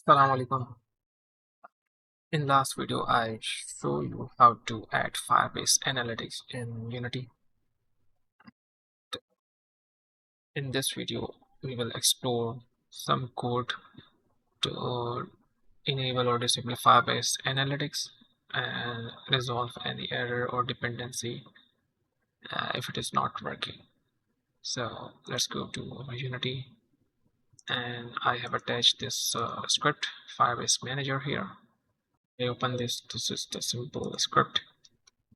Assalamu alaikum. In last video, I show you how to add Firebase Analytics in Unity. In this video, we will explore some code to enable or disable Firebase Analytics and resolve any error or dependency if it is not working. So let's go to Unity, and I have attached this script, Firebase Manager here. I open this. This is the simple script.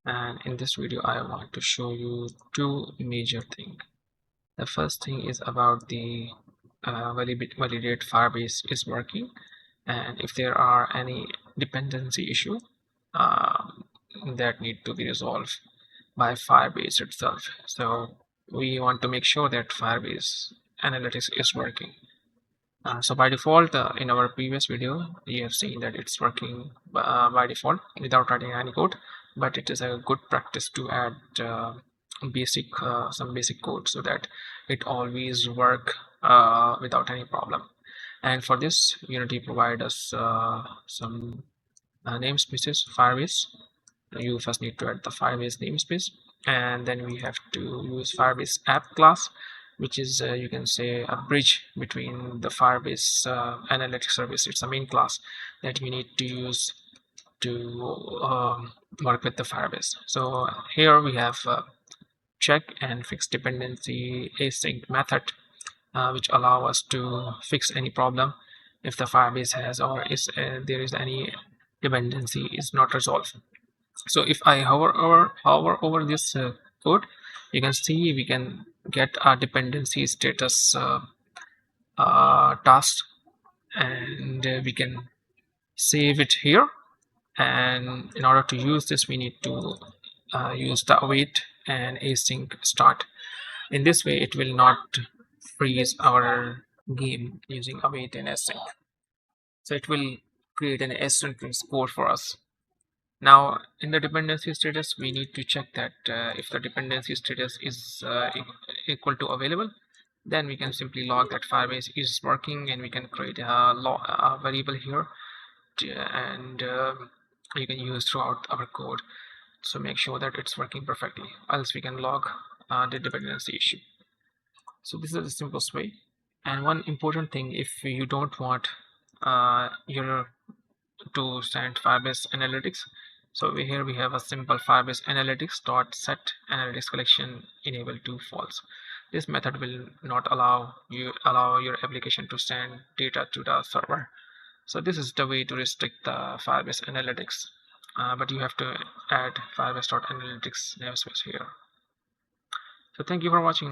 And in this video I want to show you two major things. The first thing is about the validate Firebase is working, and if there are any dependency issue that need to be resolved by Firebase itself. So we want to make sure that Firebase Analytics is working. So by default, in our previous video, you have seen that it's working by default without writing any code, but it is a good practice to add some basic code so that it always work without any problem. And for this, Unity provide us some namespaces, Firebase. You first need to add the Firebase namespace, and then we have to use Firebase app class, which is you can say a bridge between the Firebase analytics service. It's a main class that we need to use to work with the Firebase. So here we have check and fix dependency async method, which allow us to fix any problem if the Firebase has or is there is any dependency is not resolved. So if I hover over this code, you can see we can get our dependency status task, and we can save it here. And in order to use this, we need to use the await and async start. In this way, it will not freeze our game using await and async. So it will create an asynchronous code for us. Now, in the dependency status, we need to check that if the dependency status is equal to available, then we can simply log that Firebase is working, and we can create a variable here, and you can use throughout our code. So make sure that it's working perfectly, else we can log the dependency issue. So this is the simplest way. And one important thing, if you don't want your to send Firebase Analytics, so here we have a simple Firebase Analytics dot set analytics collection enable to false. This method will not allow your application to send data to the server. So this is the way to restrict the Firebase Analytics, but you have to add Firebase.analytics namespace here. So thank you for watching.